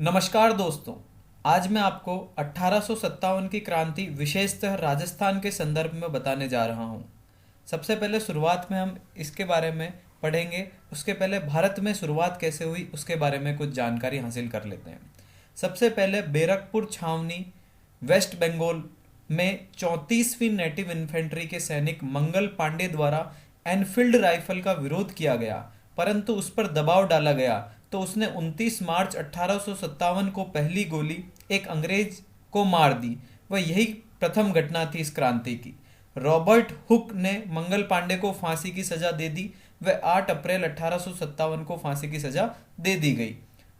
नमस्कार दोस्तों। आज मैं आपको 1857 की क्रांति विशेषतः राजस्थान के संदर्भ में बताने जा रहा हूँ। सबसे पहले शुरुआत में हम इसके बारे में पढ़ेंगे। उसके पहले भारत में शुरुआत कैसे हुई उसके बारे में कुछ जानकारी हासिल कर लेते हैं। सबसे पहले बैरकपुर छावनी वेस्ट बंगाल में 34वीं नेटिव इन्फेंट्री के सैनिक मंगल पांडे द्वारा एनफील्ड राइफल का विरोध किया गया, परंतु उस पर दबाव डाला गया तो उसने 29 मार्च 1857 को पहली गोली एक अंग्रेज को मार दी। वह यही प्रथम घटना थी इस क्रांति की। रॉबर्ट हुक ने मंगल पांडे को फांसी की सजा दे दी। वह 8 अप्रैल 1857 को फांसी की सजा दे दी गई।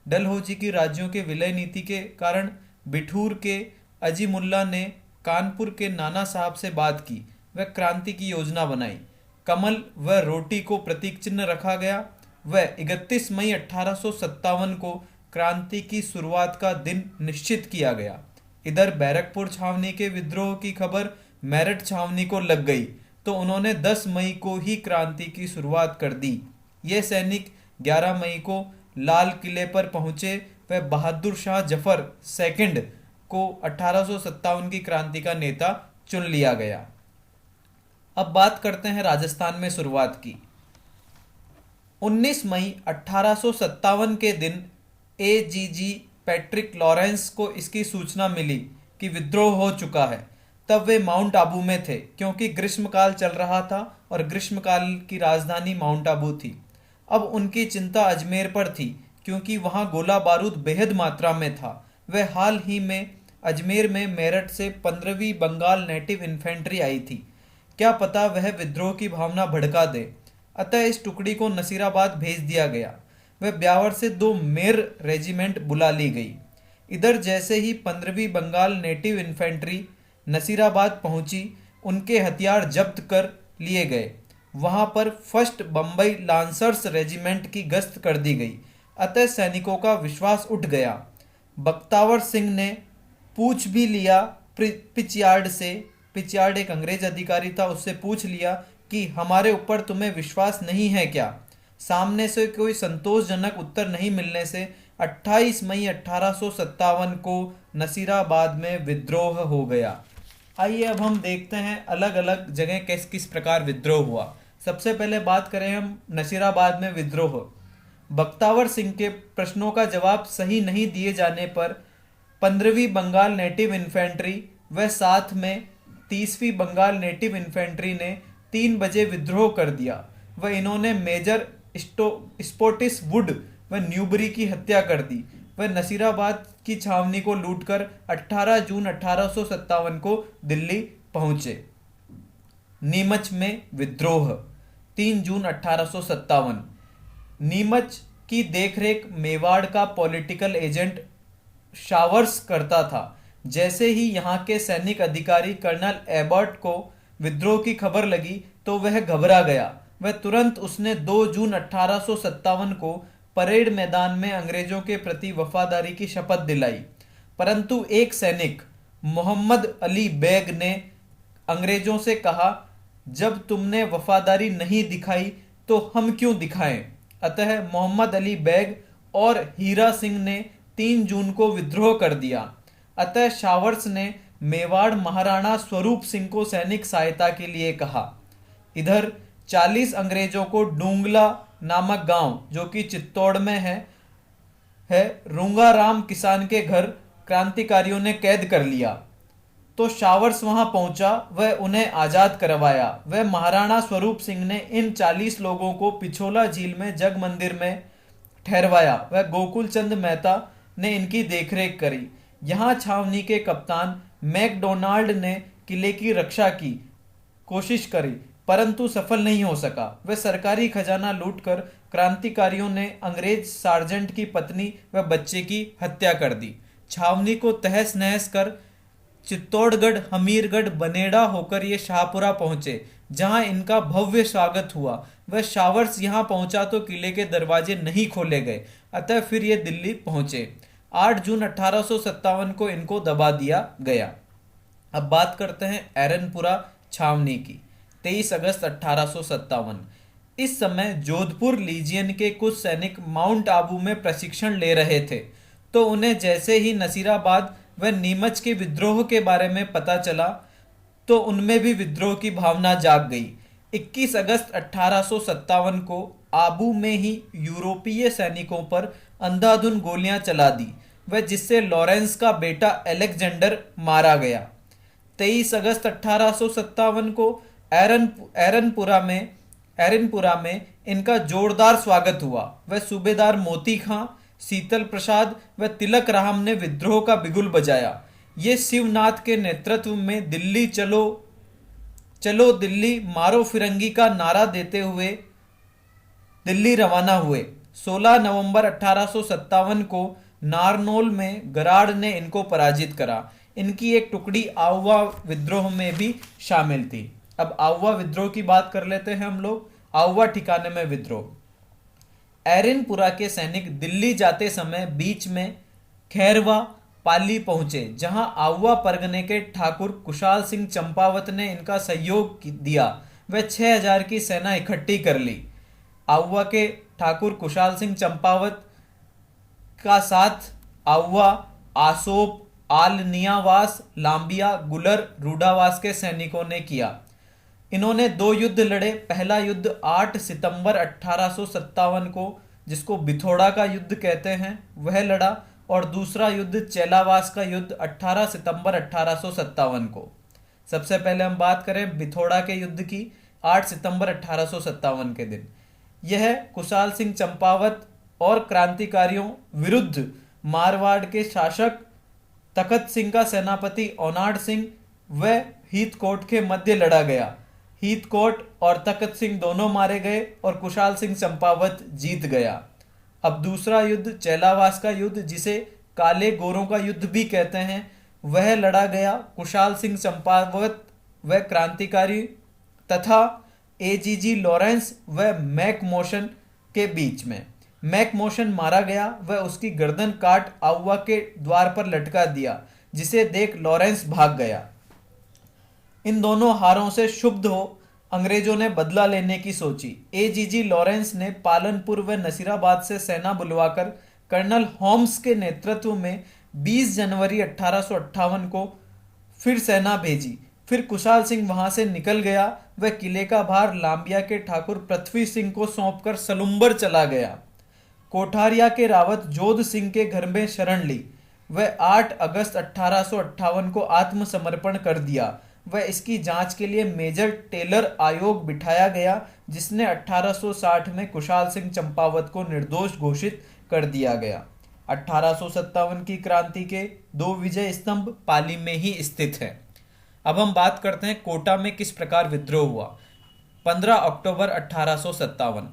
डलहौजी की राज्यों के विलय नीति के कारण बिठूर के अजीमुल्ला ने कानपुर के नाना साहब से बात की। वह क्रांति की योजना बनाई। कमल व रोटी को प्रतीक चिन्ह रखा गया। वह 31 मई 1857 को क्रांति की शुरुआत का दिन निश्चित किया गया। इधर बैरकपुर छावनी के विद्रोह की खबर मेरठ छावनी को लग गई तो उन्होंने 10 मई को ही क्रांति की शुरुआत कर दी। ये सैनिक 11 मई को लाल किले पर पहुंचे। वह बहादुर शाह जफर सेकंड को 1857 की क्रांति का नेता चुन लिया गया। अब बात करते हैं राजस्थान में शुरुआत की। 19 मई 1857 के दिन एजीजी पैट्रिक लॉरेंस को इसकी सूचना मिली कि विद्रोह हो चुका है। तब वे माउंट आबू में थे क्योंकि ग्रीष्मकाल चल रहा था और ग्रीष्मकाल की राजधानी माउंट आबू थी। अब उनकी चिंता अजमेर पर थी क्योंकि वहां गोला बारूद बेहद मात्रा में था। वे हाल ही में अजमेर में मेरठ से 15वीं बंगाल नेटिव इन्फेंट्री आई थी। क्या पता वह विद्रोह की भावना भड़का दे। अतः इस टुकड़ी को नसीराबाद भेज दिया गया। वह ब्यावर से 2 मेर रेजिमेंट बुला ली गई। इधर जैसे ही 15वीं बंगाल नेटिव इन्फेंट्री नसीराबाद पहुंची, उनके हथियार जब्त कर लिए गए। वहां पर फर्स्ट बम्बई लांसर्स रेजिमेंट की गश्त कर दी गई। अतः सैनिकों का विश्वास उठ गया। बख्तावर सिंह ने पूछ भी लिया पिचयार्ड से। पिचयार्ड एक अंग्रेज अधिकारी था, उससे पूछ लिया कि हमारे ऊपर तुम्हें विश्वास नहीं है क्या। सामने से कोई संतोषजनक उत्तर नहीं मिलने से 28 मई 1857 को नसीराबाद में विद्रोह हो गया। आइए अब हम देखते हैं अलग अलग जगह किस किस प्रकार विद्रोह हुआ। सबसे पहले बात करें हम नसीराबाद में विद्रोह। बख्तावर सिंह के प्रश्नों का जवाब सही नहीं दिए जाने पर 15वीं बंगाल नेटिव इन्फेंट्री व साथ में 30वीं बंगाल नेटिव इन्फेंट्री ने 3 बजे विद्रोह कर दिया। वह इन्होंने मेजर स्पोटिस वुड व न्यूबरी की हत्या कर दी। वह नसीराबाद की छावनी को लूटकर 18 जून 1857 को दिल्ली पहुंचे। नीमच में विद्रोह 3 जून 1857। नीमच की देखरेख मेवाड़ का पॉलिटिकल एजेंट शावर्स करता था। जैसे ही यहाँ के सैनिक अधिकारी कर्नल एबर्ट को विद्रोह की खबर लगी तो वह घबरा गया। वह तुरंत उसने 2 जून 1857 को परेड मैदान में अंग्रेजों के प्रति वफादारी की शपथ दिलाई। परंतु एक सैनिक मोहम्मद अली बेग ने अंग्रेजों से कहा, जब तुमने वफादारी नहीं दिखाई तो हम क्यों दिखाएं। अतः मोहम्मद अली बेग और हीरा सिंह ने 3 जून को विद्रोह कर दिया। अतः शावर्स ने मेवाड़ महाराणा स्वरूप सिंह को सैनिक सहायता के लिए कहा। इधर 40 अंग्रेजों को डूंगला नामक गांव जो कि चित्तौड़ में है रूंगाराम किसान के घर क्रांतिकारियों ने कैद कर लिया। तो शावर्स वहां पहुंचा, वह उन्हें आजाद करवाया। वह महाराणा स्वरूप सिंह ने इन 40 लोगों को पिछोला झील में जग मंदिर में ठहरवाया। वह गोकुल चंद मेहता ने इनकी देखरेख करी। यहाँ छावनी के कप्तान मैकडोनाल्ड ने किले की रक्षा की कोशिश करी परंतु सफल नहीं हो सका। वह सरकारी खजाना लूटकर क्रांतिकारियों ने अंग्रेज सार्जेंट की पत्नी व बच्चे की हत्या कर दी। छावनी को तहस नहस कर चित्तौड़गढ़, हमीरगढ़, बनेड़ा होकर ये शाहपुरा पहुंचे जहां इनका भव्य स्वागत हुआ। वह शावर्स यहां पहुंचा तो किले के दरवाजे नहीं खोले गए। अतः फिर ये दिल्ली पहुंचे। 8 जून 1857 को इनको दबा दिया गया। अब बात करते हैं एरनपुरा छावनी की। 23 अगस्त 1857। इस समय जोधपुर लीजियन के कुछ सैनिक माउंट आबू में प्रशिक्षण ले रहे थे। तो उन्हें जैसे ही नसीराबाद व नीमच के विद्रोह के बारे में पता चला तो उनमें भी विद्रोह की भावना जाग गई। 21 अगस्त 1857 को आबू में ही यूरोपीय सैनिकों पर अंधाधुंध गोलियां चला दी व जिससे लॉरेंस का बेटा अलेक्जेंडर मारा गया। 23 अगस्त 1857 को एरनपुरा में इनका जोरदार स्वागत हुआ। वह सूबेदार मोती खां, शीतल प्रसाद व तिलक राम ने विद्रोह का बिगुल बजाया। ये शिवनाथ के नेतृत्व में दिल्ली चलो चलो दिल्ली मारो फिरंगी का नारा देते हुए दिल्ली रवाना हुए। 16 नवंबर 1857 को नारनौल में गराड ने इनको पराजित करा। इनकी एक टुकड़ी आउवा विद्रोह में भी शामिल थी। अब आउवा विद्रोह की बात कर लेते हैं हम लोग। आउवा ठिकाने में विद्रोह। एरनपुरा के सैनिक दिल्ली जाते समय बीच में खैरवा पाली पहुंचे, जहां आउवा परगने के ठाकुर कुशाल सिंह चंपावत ने इनका सहयोग दिया। वह 6000 की सेना इकट्ठी कर ली। आउवा के ठाकुर कुशाल सिंह चंपावत का साथ आउवा, आसोप, आलनियावास, लांबिया, गुलर, रूडावास के सैनिकों ने किया। इन्होंने 2 युद्ध लड़े। पहला युद्ध 8 सितंबर 1857 को, जिसको बिथोड़ा का युद्ध कहते हैं, वह लड़ा, और दूसरा युद्ध चेलावास का युद्ध 18 सितंबर 1857 को। सबसे पहले हम बात करें बिथोड़ा के युद्ध की, 8 सितंबर 1857 के दिन। यह कुशाल सिंह चंपावत और क्रांतिकारियों विरुद्ध मारवाड़ के शासक तखत सिंह का सेनापति ओनाड सिंह व हीथकोट के मध्य लड़ा गया। हीथकोट और तखत सिंह दोनों मारे गए और कुशाल सिंह चंपावत जीत गया। अब दूसरा युद्ध चेलावास का युद्ध, जिसे काले गोरों का युद्ध भी कहते हैं, वह लड़ा गया कुशाल सिंह चंपावत व क्रांतिकारी तथा एजीजी लॉरेंस व मैकमोशन के बीच में। मैकमोशन मारा गया, वह उसकी गर्दन काट आउवा के द्वार पर लटका दिया, जिसे देख लॉरेंस भाग गया। इन दोनों हारों से क्षुब्ध हो अंग्रेजों ने बदला लेने की सोची। एजीजी लॉरेंस ने पालनपुर व नसीराबाद से सेना बुलवाकर कर्नल होम्स के नेतृत्व में 20 जनवरी 1858 को फिर सेना भेजी। फिर कुशाल सिंह वहां से निकल गया। वह किले का भार लांबिया के ठाकुर पृथ्वी सिंह को सौंपकर सलुम्बर चला गया। कोठारिया के रावत जोध सिंह के घर में शरण ली। वह 8 अगस्त 1858 को आत्मसमर्पण कर दिया। वह इसकी जांच के लिए मेजर टेलर आयोग बिठाया गया, जिसने 1860 में कुशाल सिंह चंपावत को निर्दोष घोषित कर दिया गया। 1857 की क्रांति के 2 विजय स्तंभ पाली में ही स्थित हैं। अब हम बात करते हैं कोटा में किस प्रकार विद्रोह हुआ। 15 अक्टूबर 1857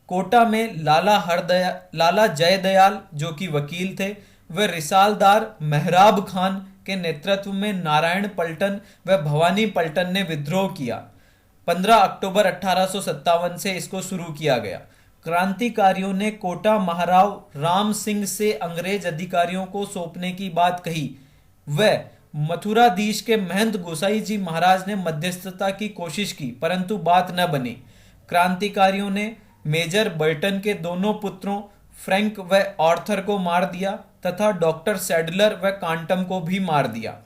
कोटा में लाला जयदयाल, जो कि वकील थे, व रिसालदार मेहराब खान के नेतृत्व में नारायण पलटन व भवानी पलटन ने विद्रोह किया। 15 अक्टूबर 1857 से इसको शुरू किया गया। क्रांतिकारियों ने कोटा महाराव राम सिंह से अंग्रेज अधिकारियों को सौंपने की बात कही। वह मथुराधीश के महंत गोसाई जी महाराज ने मध्यस्थता की कोशिश की, परंतु बात न बनी। क्रांतिकारियों ने मेजर बर्टन के दोनों पुत्रों फ्रैंक व आर्थर को मार दिया तथा डॉक्टर सैडलर व कांटम को भी मार दिया।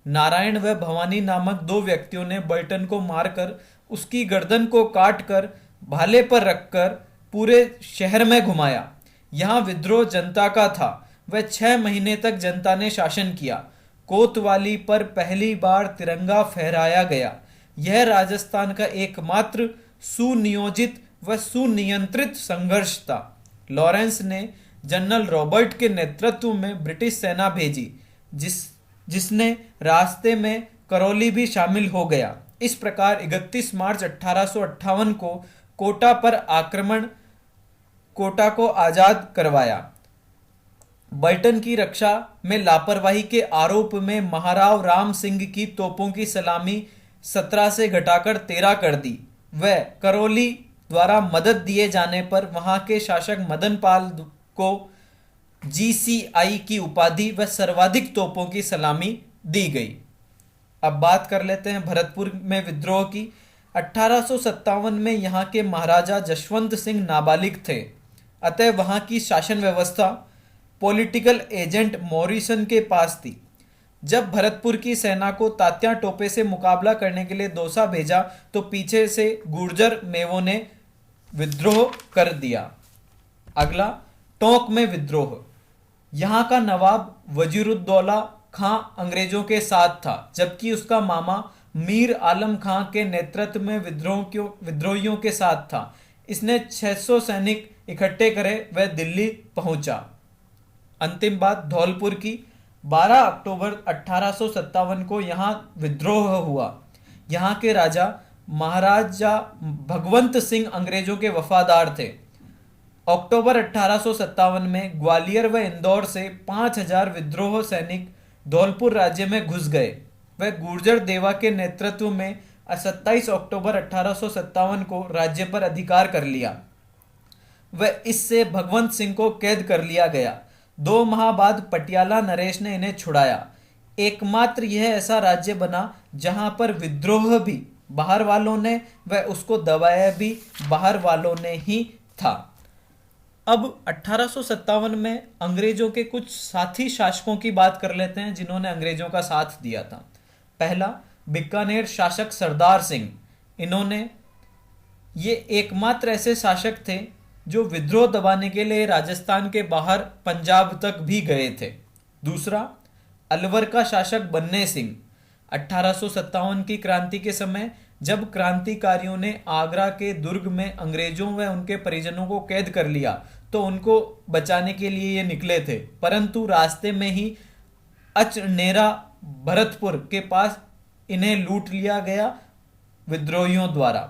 नारायण व भवानी नामक 2 व्यक्तियों ने बर्टन को मारकर उसकी गर्दन को काटकर भाले पर रखकर पूरे शहर में घुमाया। यहाँ विद्रोह जनता का था। वह 6 महीने तक जनता ने शासन किया। कोतवाली पर पहली बार तिरंगा फहराया गया। यह राजस्थान का एकमात्र सुनियोजित व सुनियंत्रित संघर्ष था। लॉरेंस ने जनरल रॉबर्ट के नेतृत्व में ब्रिटिश सेना भेजी, जिसने रास्ते में करौली भी शामिल हो गया। इस प्रकार 31 मार्च 1858 को कोटा पर आक्रमण कोटा को आजाद करवाया। बर्टन की रक्षा में लापरवाही के आरोप में महाराव राम सिंह की तोपों की सलामी 17 से घटाकर 13 कर दी। वह करौली द्वारा मदद दिए जाने पर वहां के शासक मदन पाल को GCI की उपाधि व सर्वाधिक तोपों की सलामी दी गई। अब बात कर लेते हैं भरतपुर में विद्रोह की। 1857 में यहाँ के महाराजा जशवंत सिंह नाबालिग थे, अतः वहां की शासन व्यवस्था पॉलिटिकल एजेंट मॉरिसन के पास थी। जब भरतपुर की सेना को तात्या टोपे से मुकाबला करने के लिए दौसा भेजा तो पीछे से गुर्जर मेवों ने विद्रोह कर दिया। अगला, टोंक में विद्रोह। यहां का नवाब वजीरुद्दौला खां अंग्रेजों के साथ था, जबकि उसका मामा मीर आलम खां के नेतृत्व में विद्रोहियों के साथ था। इसने 600 सैनिक इकट्ठे करे वह दिल्ली पहुंचा। अंतिम बात धौलपुर की। 12 अक्टूबर 1857 को यहां विद्रोह हुआ। यहां के राजा महाराजा भगवंत सिंह अंग्रेजों के वफादार थे। अक्टूबर 1857 में ग्वालियर व इंदौर से 5000 विद्रोह सैनिक धौलपुर राज्य में घुस गए। वह गुर्जर देवा के नेतृत्व में 27 अक्टूबर 1857 को राज्य पर अधिकार कर लिया। वह इससे भगवंत सिंह को कैद कर लिया गया। 2 माह बाद पटियाला नरेश ने इन्हें छुड़ाया। एकमात्र यह ऐसा राज्य बना जहां पर विद्रोह भी बाहर वालों ने व उसको दबाया भी बाहर वालों ने ही था। अब 1857 में अंग्रेजों के कुछ साथी शासकों की बात कर लेते हैं जिन्होंने अंग्रेजों का साथ दिया था। पहला, बीकानेर शासक सरदार सिंह। ये एकमात्र ऐसे शासक थे जो विद्रोह दबाने के लिए राजस्थान के बाहर पंजाब तक भी गए थे। दूसरा, अलवर का शासक बन्ने सिंह। 1857 की क्रांति के समय जब क्रांतिकारियों ने आगरा के दुर्ग में अंग्रेजों व उनके परिजनों को कैद कर लिया तो उनको बचाने के लिए ये निकले थे, परंतु रास्ते में ही अचनेरा भरतपुर के पास इन्हें लूट लिया गया विद्रोहियों द्वारा।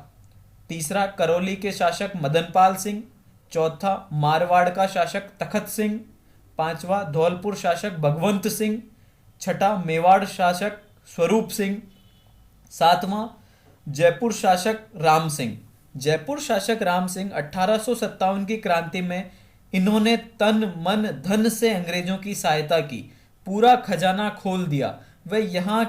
तीसरा, करौली के शासक मदनपाल सिंह। चौथा, मारवाड़ का शासक तखत सिंह। पांचवा, धौलपुर शासक भगवंत सिंह। छठा, मेवाड़ शासक स्वरूप सिंह। सातवां, जयपुर शासक राम सिंह। जयपुर शासक राम सिंह 1857 की क्रांति में इन्होंने तन मन धन से अंग्रेजों की सहायता की, पूरा खजाना खोल दिया। वह यहाँ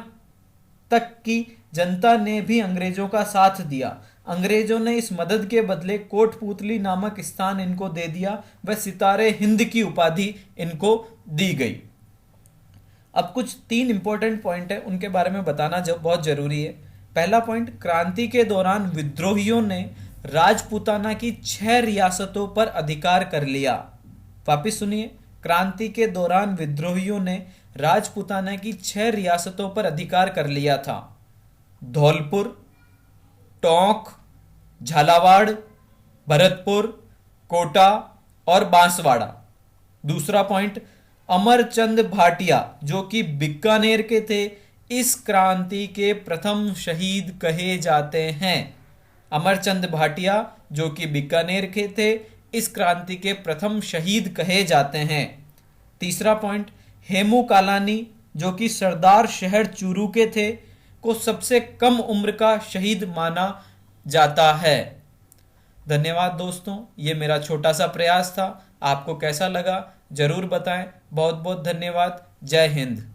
तक कि जनता ने भी अंग्रेजों का साथ दिया। अंग्रेजों ने इस मदद के बदले कोटपूतली नामक स्थान इनको दे दिया व सितारे हिंद की उपाधि इनको दी गई। अब कुछ 3 इंपॉर्टेंट पॉइंट है, उनके बारे में बताना जो बहुत जरूरी है। पहला पॉइंट, क्रांति के दौरान विद्रोहियों ने राजपूताना की 6 रियासतों पर अधिकार कर लिया। वापिस सुनिए, क्रांति के दौरान विद्रोहियों ने राजपूताना की 6 रियासतों पर अधिकार कर लिया था। धौलपुर, टोंक, झालावाड़, भरतपुर, कोटा और बांसवाड़ा। दूसरा पॉइंट, अमरचंद भाटिया जो कि बीकानेर के थे, इस क्रांति के प्रथम शहीद कहे जाते हैं। अमरचंद भाटिया जो कि बीकानेर के थे, इस क्रांति के प्रथम शहीद कहे जाते हैं। तीसरा पॉइंट, हेमू कालानी जो कि सरदार शहर चूरू के थे, को सबसे कम उम्र का शहीद माना जाता है। धन्यवाद दोस्तों, ये मेरा छोटा सा प्रयास था। आपको कैसा लगा जरूर बताएं। बहुत बहुत धन्यवाद। जय हिंद।